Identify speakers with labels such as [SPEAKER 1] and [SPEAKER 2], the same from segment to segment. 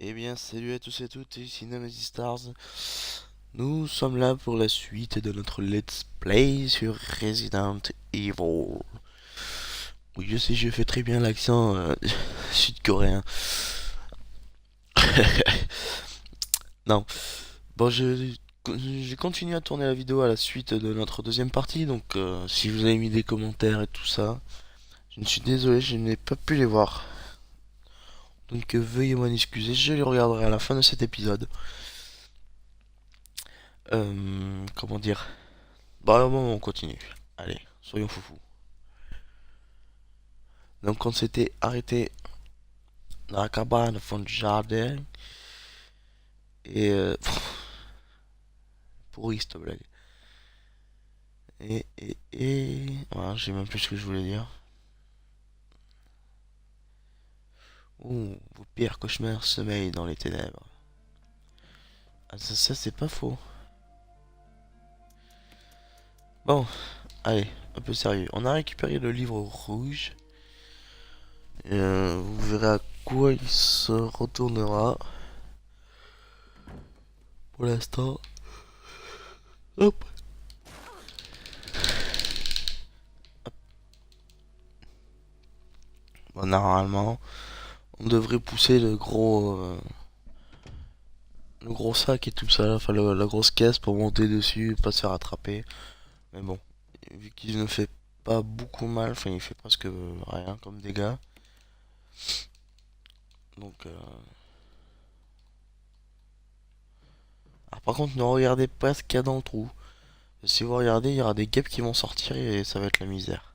[SPEAKER 1] Eh bien, salut à tous et toutes, ici Nemesis Stars. Nous sommes là pour la suite de notre Let's Play sur Resident Evil. Oui, je sais, je fais très bien l'accent sud-coréen. Non, bon, j'ai continué à tourner la vidéo à la suite de notre deuxième partie, donc si vous avez mis des commentaires et tout ça, je ne suis désolé, je n'ai pas pu les voir. Donc veuillez m'en excuser, je les regarderai à la fin de cet épisode. Comment dire? Bah, bon, on continue. Allez, soyons foufous. Donc, on s'était arrêté dans la cabane au fond du jardin. Et. Pourri cette blague. Voilà, j'ai même plus ce que je voulais dire. Ouh, vos pires cauchemars sommeillent dans les ténèbres. Ah, ça c'est pas faux. Bon, allez, un peu sérieux. On a récupéré le livre rouge. Vous verrez à quoi il se retournera. Pour l'instant. Hop. Bon, normalement, on devrait pousser le gros sac et tout ça, enfin la grosse caisse pour monter dessus et pas se faire attraper. Mais bon, vu qu'il ne fait pas beaucoup mal, enfin il fait presque rien comme dégâts. Donc, alors, par contre, ne regardez pas ce qu'il y a dans le trou. Si vous regardez, il y aura des guêpes qui vont sortir et ça va être la misère.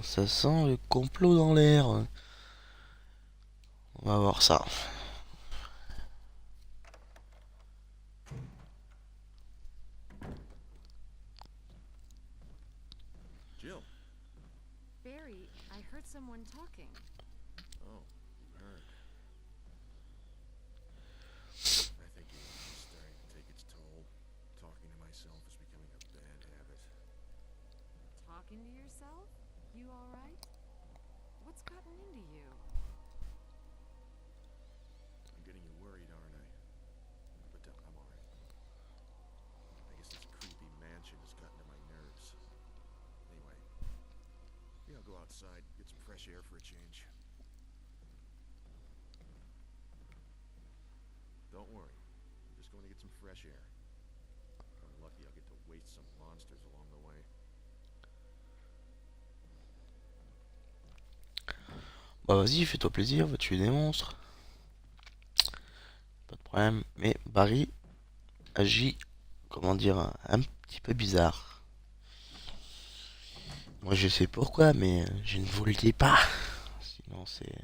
[SPEAKER 1] Ça sent le complot dans l'air. On va voir ça.
[SPEAKER 2] Jill.
[SPEAKER 3] Barry, I heard someone talking.
[SPEAKER 2] Oh, you heard. I think the age is starting to take its toll. Talking to myself is becoming a bad habit.
[SPEAKER 3] Talking to yourself? You alright? What's gotten into you?
[SPEAKER 2] I'm getting you worried, aren't I? But I'm alright. I guess this creepy mansion has gotten to my nerves. Anyway, maybe I'll go outside, get some fresh air for a change. Don't worry. I'm just going to get some fresh air. If I'm lucky, I'll get to waste some monsters along the way.
[SPEAKER 1] Bah vas-y, fais-toi plaisir, va tuer des monstres. Pas de problème. Mais Barry agit, comment dire, un petit peu bizarre. Moi je sais pourquoi, mais je ne vous le dis pas. Sinon c'est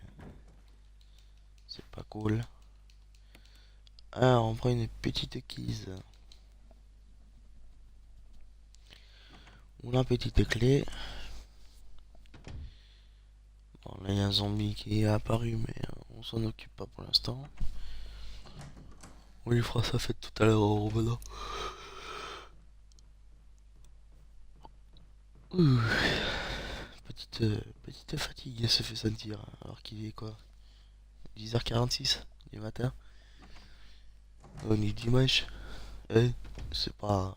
[SPEAKER 1] pas cool. Alors on prend une petite keys. Ou la petite clé. Bon là il y a un zombie qui est apparu, mais on s'en occupe pas pour l'instant. On lui fera sa fête tout à l'heure en revenant. Ouh. Petite fatigue se fait sentir. Alors qu'il est quoi, 10h46 du matin. On est dimanche. Eh, c'est pas...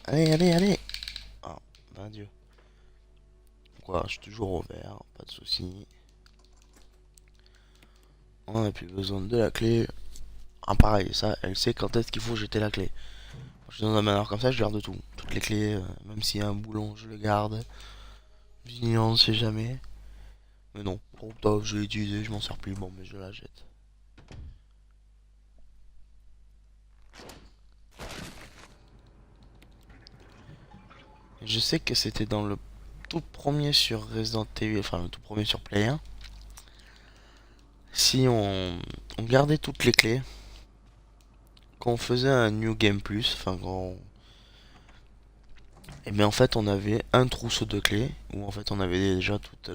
[SPEAKER 1] Allez, allez, allez. Oh, ben Dieu. Quoi, je suis toujours au vert, pas de soucis. On n'a plus besoin de la clé. Ah pareil, ça, elle sait quand est-ce qu'il faut jeter la clé. Je suis dans un manoir comme ça, je garde tout. Toutes les clés, même s'il y a un boulon, je le garde. On ne sait jamais. Mais non, bon, top, je l'ai utilisé, je m'en sers plus, bon, mais je la jette. Je sais que c'était dans le tout premier sur Resident Evil, enfin le tout premier sur Play 1, si on gardait toutes les clés, quand on faisait un New Game Plus, enfin quand et bien en fait on avait un trousseau de clés où en fait on avait déjà toutes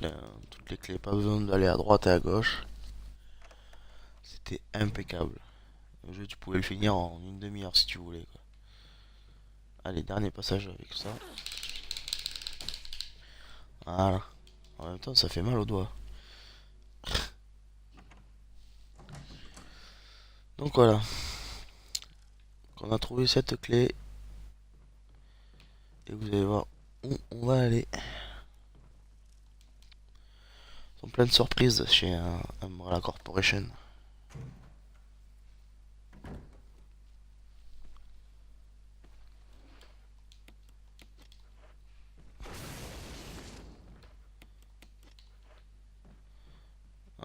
[SPEAKER 1] les clés, pas besoin d'aller à droite et à gauche. C'était impeccable. Le jeu tu pouvais le finir en une demi-heure si tu voulais quoi. Allez, dernier passage avec ça. Voilà. En même temps ça fait mal aux doigts. Donc voilà. On a trouvé cette clé et vous allez voir où on va aller. Ils sont plein de surprises chez Umbrella Corporation.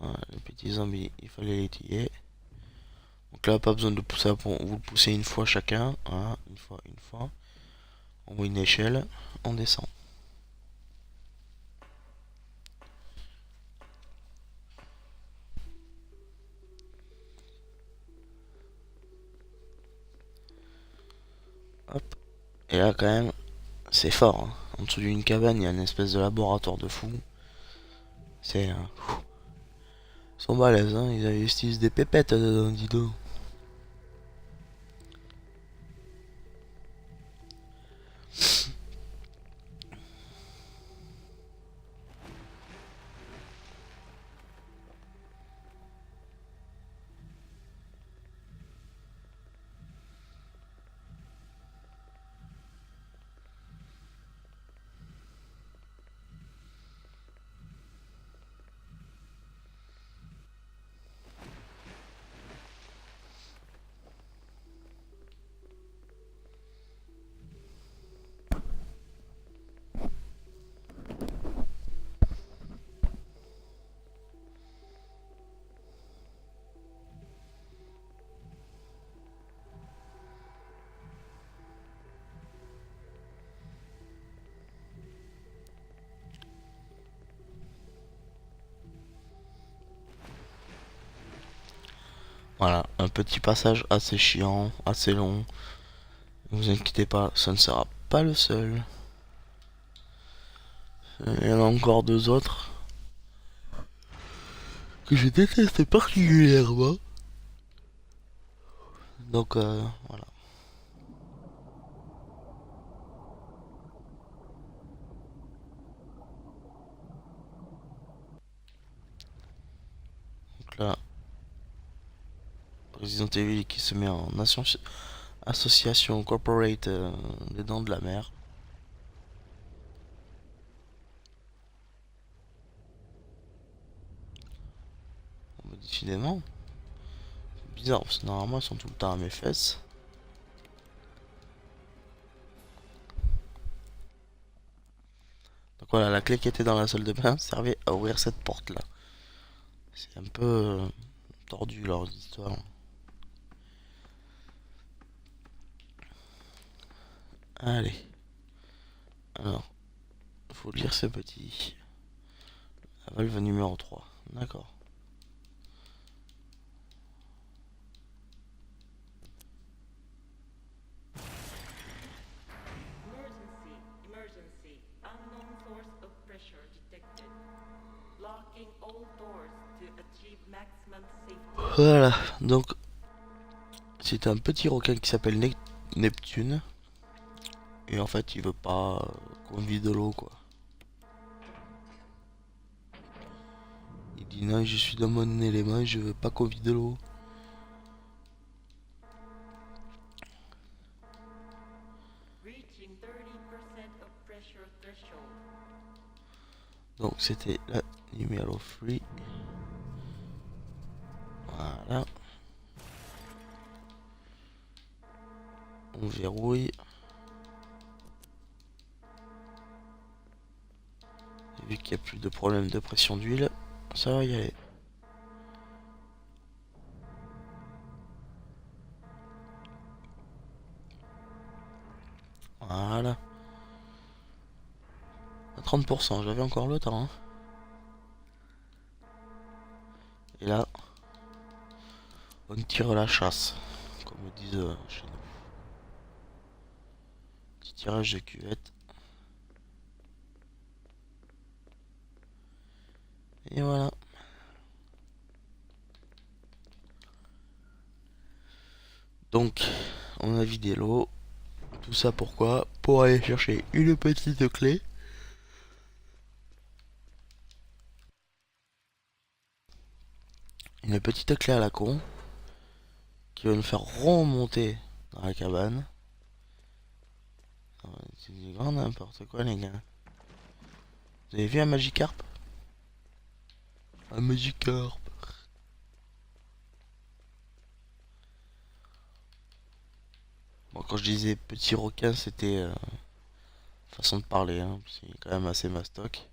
[SPEAKER 1] Voilà, les petits zombies, il fallait les tuer. Donc là, pas besoin de pousser vous le poussez une fois chacun. Voilà, une fois, une fois. On voit une échelle, on descend. Hop. Et là, quand même, c'est fort. Hein. En dessous d'une cabane, il y a une espèce de laboratoire de fou. C'est. Ils sont balèzes, hein. Ils investissent des pépettes dedans, dis donc. Voilà, un petit passage assez chiant, assez long. Ne vous inquiétez pas, ça ne sera pas le seul. Il y en a encore deux autres que je déteste particulièrement. Donc voilà. Donc là, Resident Evil qui se met en association corporate des dents de la mer. Bon, bah, décidément, c'est bizarre parce que normalement ils sont tout le temps à mes fesses. Donc voilà, la clé qui était dans la salle de bain servait à ouvrir cette porte là. C'est un peu tordu leur histoire. Allez, alors, faut lire ce petit. La valve numéro 3. D'accord.
[SPEAKER 4] Emergency, emergency. Unknown source of pressure detected. Locking all doors to achieve maximum safety.
[SPEAKER 1] Voilà, donc c'est un petit requin qui s'appelle Neptune. Et en fait, il veut pas qu'on vide de l'eau quoi. Il dit non, je suis dans mon élément, je veux pas qu'on vide de l'eau.
[SPEAKER 4] Reaching 30% of pressure threshold.
[SPEAKER 1] Donc c'était la numéro 3. Voilà. On verrouille. Et vu qu'il n'y a plus de problème de pression d'huile, ça va y aller. Voilà. 30%, j'avais encore le temps. Hein. Et là, on tire la chasse, comme ils disent chez nous. Petit tirage de cuvette. Et voilà. Donc, on a vidé l'eau. Tout ça pourquoi? Pour aller chercher une petite clé. Une petite clé à la con. Qui va nous faire remonter dans la cabane. C'est du grand n'importe quoi les gars. Vous avez vu un Magikarp? Un Magikarp. Bon, quand je disais petit requin, c'était façon de parler, hein. C'est quand même assez mastoc.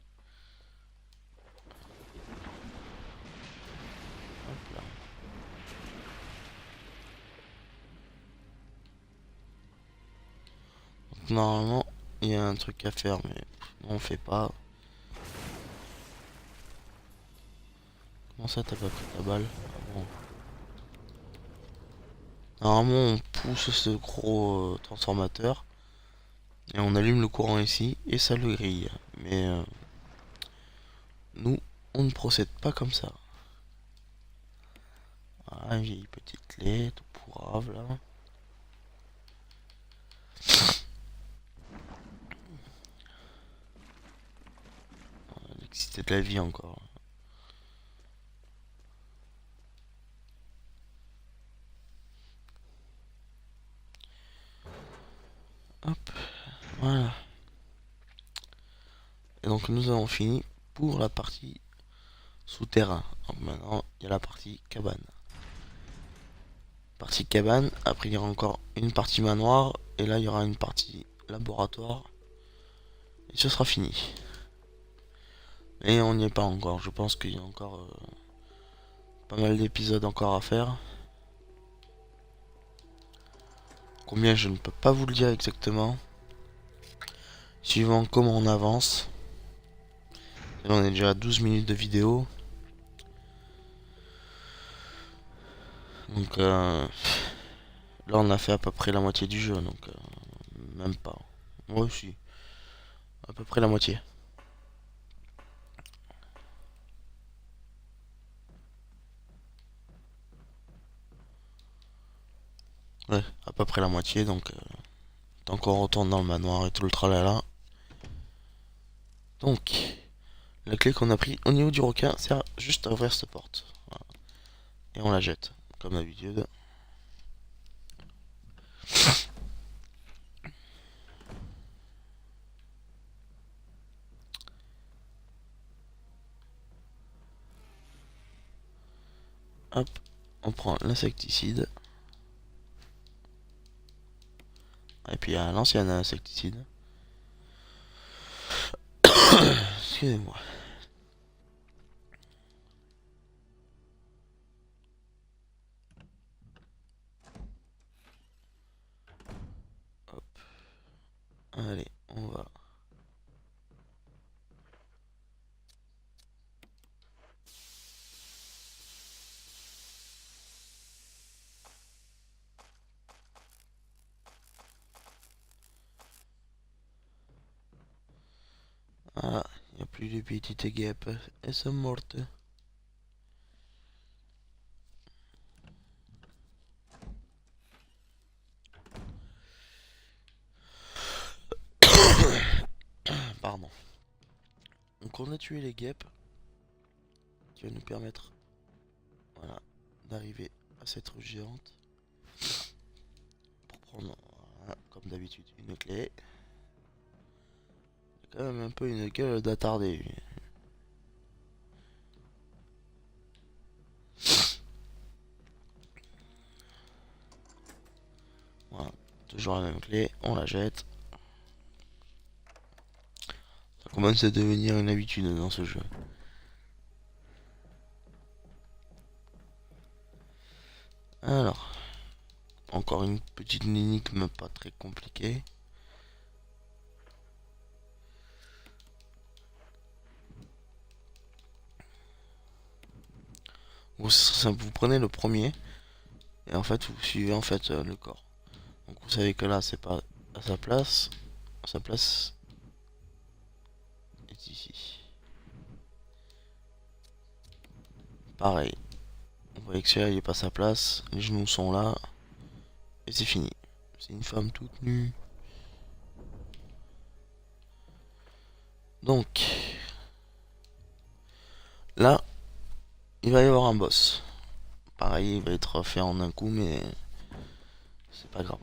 [SPEAKER 1] Hop là. Donc, normalement, il y a un truc à faire, mais on fait pas. Comment ça, t'as pas pris ta balle? Ah bon. Normalement, on pousse ce gros transformateur et on allume le courant ici et ça le grille. Mais nous, on ne procède pas comme ça. Voilà, une vieille petite clé, tout pourrave là. C'était de la vie encore. Hop, voilà. Et donc nous avons fini pour la partie souterrain. Donc maintenant, il y a la partie cabane. Partie cabane, après il y aura encore une partie manoir, et là il y aura une partie laboratoire. Et ce sera fini. Et on n'y est pas encore, je pense qu'il y a encore pas mal d'épisodes encore à faire. Combien je ne peux pas vous le dire exactement. Suivant comment on avance. Et là, on est déjà à 12 minutes de vidéo. Donc là on a fait à peu près la moitié du jeu, donc même pas. Moi aussi. À peu près la moitié. Ouais, à peu près la moitié, donc tant qu'on retourne dans le manoir et tout le tralala. Donc, la clé qu'on a pris au niveau du requin sert juste à ouvrir cette porte. Voilà. Et on la jette, comme d'habitude. Hop, on prend l'insecticide. Et puis à l'ancien insecticide. Excusez-moi. Hop. Allez, on va. Voilà, il n'y a plus de petites guêpes. Elles sont mortes. Pardon. Donc on a tué les guêpes. Qui va nous permettre, voilà, d'arriver à cette ruche géante. Pour prendre, voilà, comme d'habitude, une clé. Il a quand même un peu une gueule d'attardé. Voilà, toujours la même clé, on la jette. Ça commence à devenir une habitude dans ce jeu. Alors, encore une petite énigme pas très compliquée. Vous prenez le premier et en fait vous suivez en fait le corps. Donc vous savez que là c'est pas à sa place. Sa place est ici. Pareil. Vous voyez que celui-là il est pas à sa place. Les genoux sont là. Et c'est fini. C'est une femme toute nue. Donc là, il va y avoir un boss. Pareil, il va être fait en un coup, mais c'est pas grave.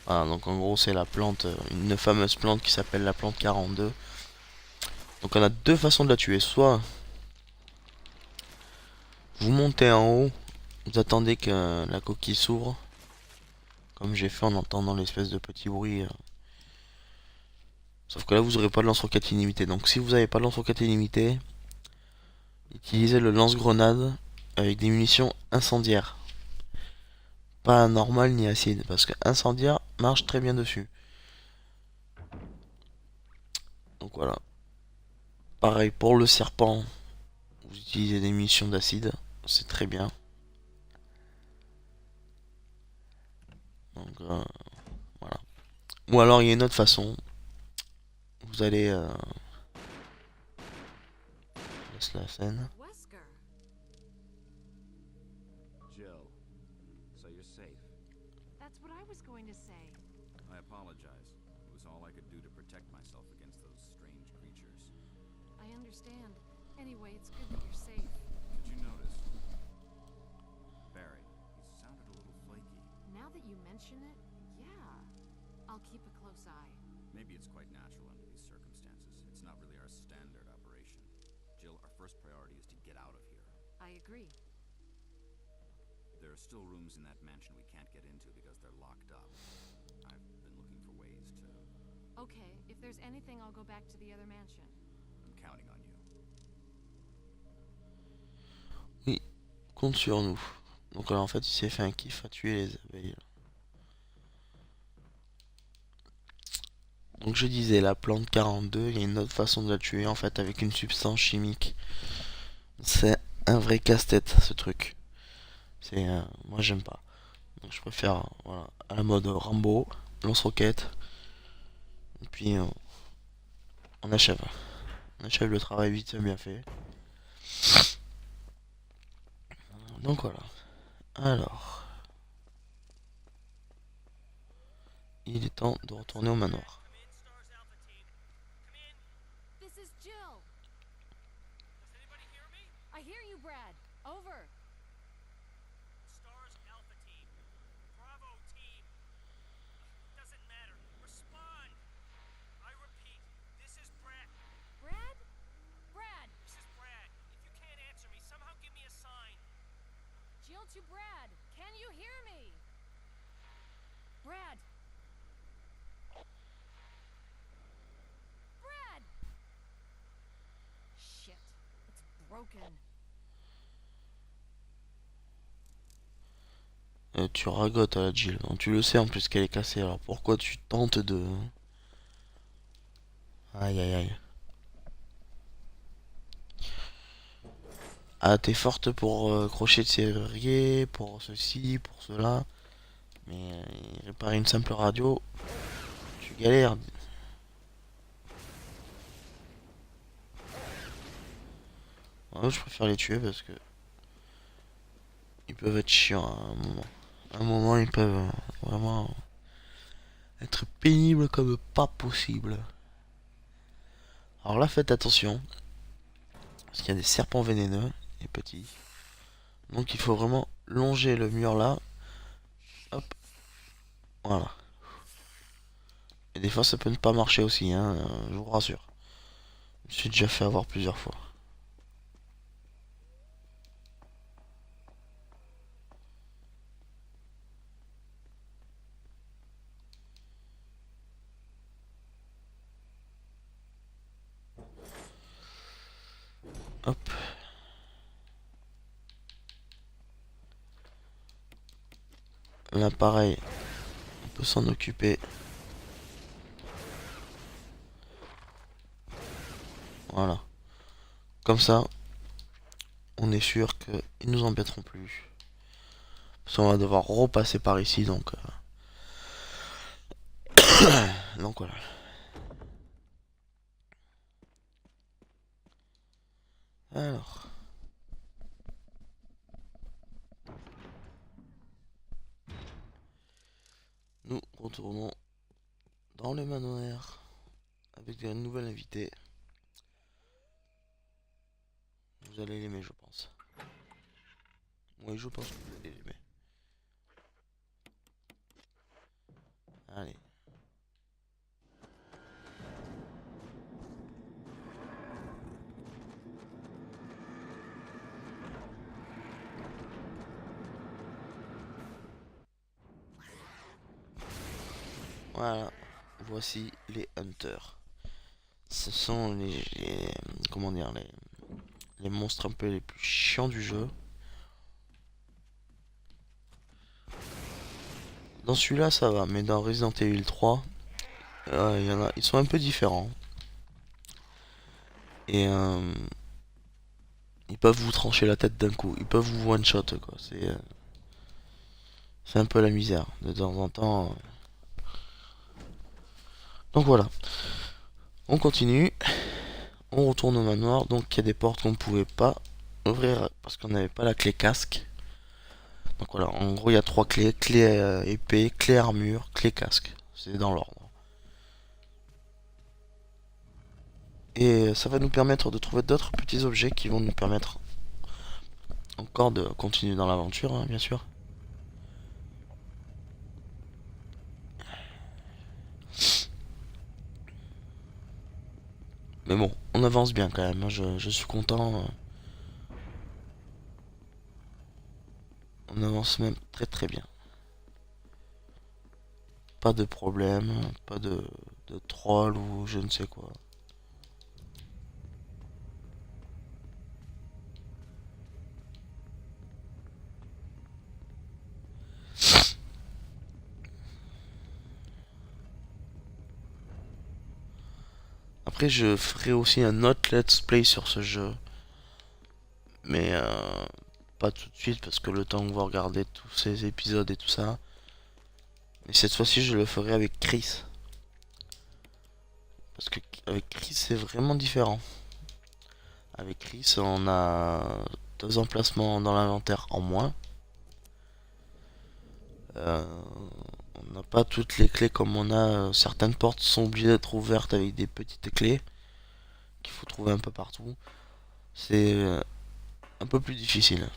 [SPEAKER 1] Voilà, donc en gros c'est la plante, une fameuse plante qui s'appelle la plante 42. Donc on a deux façons de la tuer. Soit vous montez en haut, vous attendez que la coquille s'ouvre, comme j'ai fait en entendant l'espèce de petit bruit. Sauf que là vous aurez pas de lance-roquette illimité. Donc si vous n'avez pas de lance-roquette illimité, utilisez le lance-grenade avec des munitions incendiaires. Pas normal ni acide, parce que incendiaire marche très bien dessus. Donc voilà. Pareil pour le serpent, vous utilisez des munitions d'acide, c'est très bien. Donc voilà. Ou alors il y a une autre façon. Vous allez je laisse la scène.
[SPEAKER 3] Wesker.
[SPEAKER 2] Jill, so you're safe.
[SPEAKER 3] That's what I was going to say.
[SPEAKER 2] I apologize. It was all I could do to protect myself against those strange creatures.
[SPEAKER 3] I understand. Anyway, it's good that you're safe.
[SPEAKER 2] Did you notice? Barry, he sounded a little flaky.
[SPEAKER 3] Now that you mention it, yeah. I'll keep a close eye.
[SPEAKER 2] Maybe it's quite natural under these circumstances. It's not really our standard operation. Jill, our first priority is to get out of here.
[SPEAKER 3] I agree.
[SPEAKER 2] There are still rooms in that mansion we can't get into because they're locked up. I've been looking for ways to...
[SPEAKER 3] Okay, if there's anything, I'll go back to the other mansion.
[SPEAKER 2] I'm counting on you.
[SPEAKER 1] Oui, compte sur nous. Donc là en fait il s'est fait un kiff à tuer les abeilles. Donc je disais la plante 42, il y a une autre façon de la tuer en fait avec une substance chimique. C'est un vrai casse-tête ce truc. C'est moi j'aime pas. Donc je préfère voilà, à la mode Rambo, lance-roquette. Et puis on achève. On achève le travail vite bien fait. Donc voilà. Alors. Il est temps de retourner au manoir.
[SPEAKER 3] This is Jill.
[SPEAKER 5] Does anybody hear me?
[SPEAKER 3] I hear you, Brad. Over.
[SPEAKER 5] Stars Alpha Team. Bravo Team. Doesn't matter. Respond. I repeat, this is Brad.
[SPEAKER 3] Brad? Brad!
[SPEAKER 5] This is Brad. If you can't answer me, somehow give me a sign.
[SPEAKER 3] Jill to Brad. Can you hear me? Brad! Brad! Shit. It's broken.
[SPEAKER 1] Tu ragotes à la Jill. Donc, tu le sais en plus qu'elle est cassée. Alors pourquoi tu tentes de... Aïe aïe aïe. Ah t'es forte pour crochet de serrurier, pour ceci, pour cela. Mais réparer une simple radio, tu galères. Ouais, je préfère les tuer parce que ils peuvent être chiants à un moment. À un moment ils peuvent vraiment être pénibles comme pas possible. Alors là faites attention. Parce qu'il y a des serpents vénéneux et petits. Donc il faut vraiment longer le mur là. Hop. Voilà. Et des fois ça peut ne pas marcher aussi, hein, je vous rassure. Je me suis déjà fait avoir plusieurs fois. Hop. Là pareil. peut s'en occuper. Voilà. Comme ça, on est sûr qu'ils nous embêteront plus. Parce qu'on va devoir repasser par ici, donc voilà. Alors. Nous retournons dans le manoir avec un nouvel invité. Vous allez l'aimer, je pense. Oui, je pense que vous allez l'aimer. Allez. Voilà. Voici les Hunters. Ce sont comment dire, les monstres un peu les plus chiants du jeu. Dans celui-là, ça va, mais dans Resident Evil 3, ils sont un peu différents. Et ils peuvent vous trancher la tête d'un coup. Ils peuvent vous one-shot, quoi. C'est un peu la misère. De temps en temps. Donc voilà. On continue. On retourne au manoir. Donc il y a des portes qu'on ne pouvait pas ouvrir parce qu'on n'avait pas la clé casque. Donc voilà, en gros il y a 3 clés. Clé épée, clé armure, clé casque. C'est dans l'ordre. Et ça va nous permettre de trouver d'autres petits objets qui vont nous permettre encore de continuer dans l'aventure, hein, bien sûr. Mais bon, on avance bien quand même, hein, je suis content. On avance même très très bien. Pas de problème, pas de troll ou je ne sais quoi. Après, je ferai aussi un autre let's play sur ce jeu. Mais pas tout de suite parce que le temps que vous regardez tous ces épisodes et tout ça. Mais cette fois-ci, je le ferai avec Chris. Parce que avec Chris, c'est vraiment différent. Avec Chris, on a 2 emplacements dans l'inventaire en moins. On n'a pas toutes les clés comme on a. Certaines portes sont obligées d'être ouvertes avec des petites clés qu'il faut trouver un peu partout. C'est un peu plus difficile.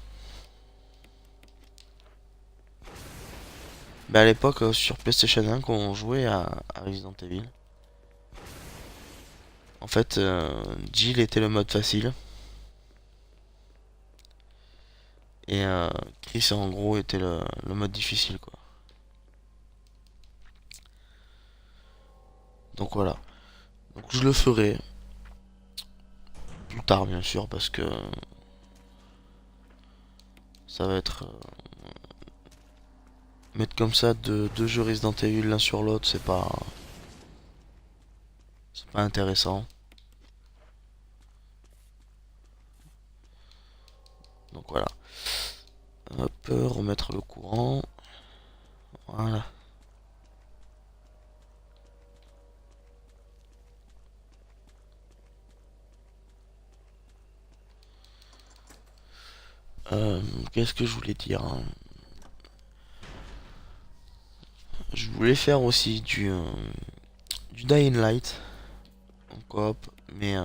[SPEAKER 1] Mais à l'époque, sur PlayStation 1, quand on jouait à Resident Evil, en fait, Jill était le mode facile. Et Chris, en gros, était le mode difficile, quoi. Donc voilà. Donc je le ferai plus tard, bien sûr, parce que ça va être... mettre comme ça deux jeux Resident Evil l'un sur l'autre, c'est pas... c'est pas intéressant. Donc voilà. Hop, remettre le courant. Voilà. Qu'est-ce que je voulais dire, hein. Je voulais faire aussi du Dying Light en coop, mais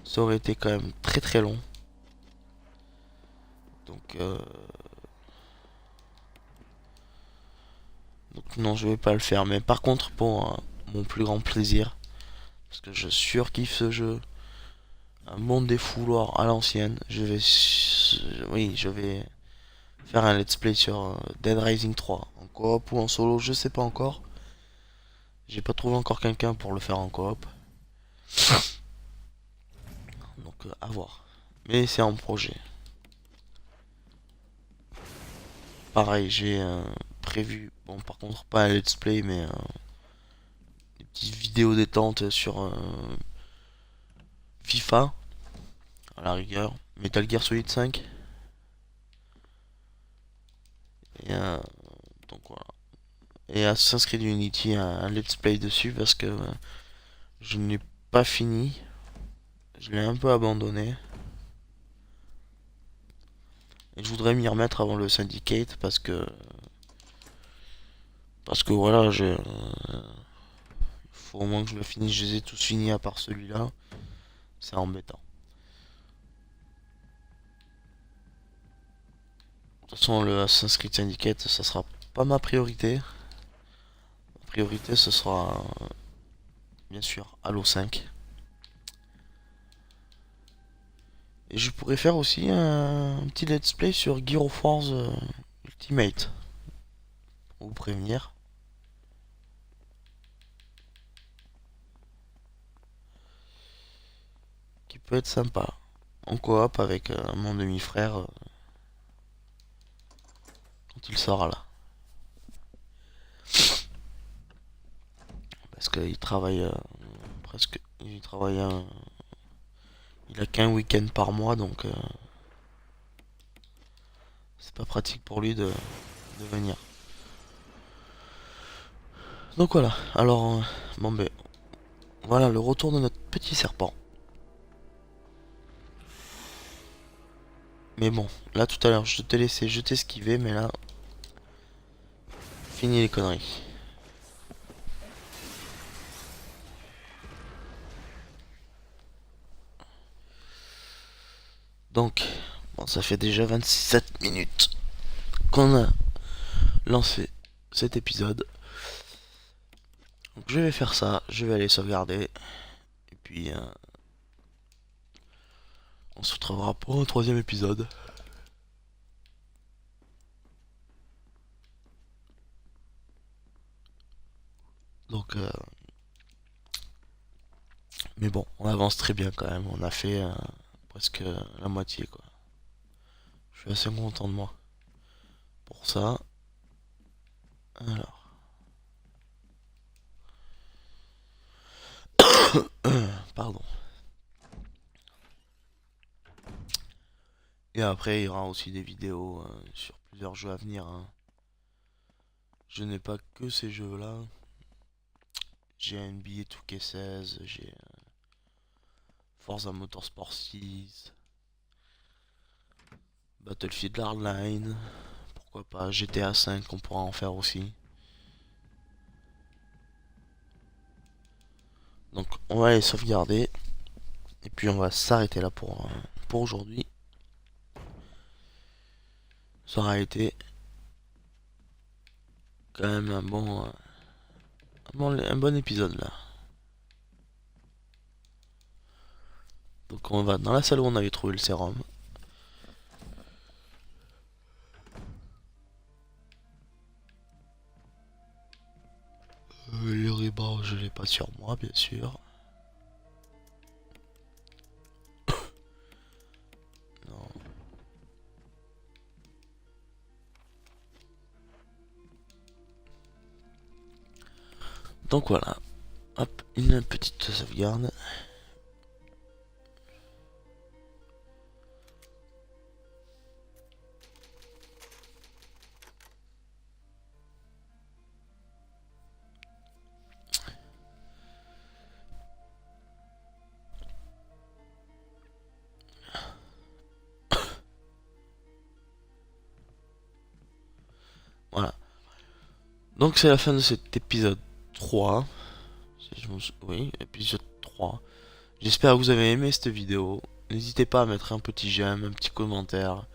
[SPEAKER 1] ça aurait été quand même très très long. Donc non, je vais pas le faire. Mais par contre, pour mon plus grand plaisir, parce que je surkiffe ce jeu, un monde des fouloirs à l'ancienne, je vais faire un let's play sur Dead Rising 3 en coop ou en solo, je sais pas encore. J'ai pas trouvé encore quelqu'un pour le faire en coop. Donc à voir. Mais c'est en projet. pareil, j'ai prévu, bon par contre pas un let's play, mais des petites vidéos détente sur FIFA, à la rigueur, Metal Gear Solid 5, et donc voilà. Et Assassin's Creed Unity, un let's play dessus parce que je n'ai pas fini, je l'ai un peu abandonné. Et je voudrais m'y remettre avant le Syndicate parce que voilà, faut au moins que je le finisse. Je les ai tous finis à part celui-là. C'est embêtant. De toute façon, le Assassin's Creed Syndicate, ça sera pas ma priorité. Ma priorité, ce sera bien sûr Halo 5. Et je pourrais faire aussi un petit let's play sur Gear of War Ultimate. Pour vous prévenir. Qui peut être sympa. En coop avec mon demi-frère quand il sera là. Parce qu'il travaille presque. Il travaille il a qu'un week-end par mois, donc c'est pas pratique pour lui de venir. Donc voilà, alors bon ben voilà le retour de notre petit serpent. Mais bon, là tout à l'heure je t'ai laissé, je t'ai esquivé, mais là fini les conneries. Donc, bon, ça fait déjà 27 minutes qu'on a lancé cet épisode. Donc je vais faire ça, je vais aller sauvegarder. Et puis on se retrouvera pour un troisième épisode. Donc mais bon, on avance très bien quand même. On a fait presque la moitié quoi. Je suis assez content de moi pour ça. Alors. Pardon. Et après, il y aura aussi des vidéos sur plusieurs jeux à venir. Hein. Je n'ai pas que ces jeux-là. J'ai NBA 2K16, j'ai Forza Motorsport 6, Battlefield Hardline, pourquoi pas GTA 5, on pourra en faire aussi. Donc on va aller sauvegarder et puis on va s'arrêter là pour aujourd'hui. Ça aura été quand même un bon épisode là. Donc on va dans la salle où on avait trouvé le sérum. Le ruban je l'ai pas sur moi bien sûr. Non. Donc voilà. Hop, une petite sauvegarde. Voilà. Donc c'est la fin de cet épisode 3. Oui, épisode 3. J'espère que vous avez aimé cette vidéo. N'hésitez pas à mettre un petit j'aime, un petit commentaire.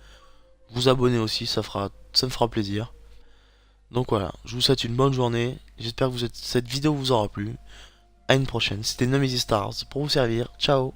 [SPEAKER 1] Vous abonner aussi, ça me fera plaisir. Donc voilà, je vous souhaite une bonne journée. J'espère que cette vidéo vous aura plu. À une prochaine. C'était Nemesis Stars pour vous servir. Ciao.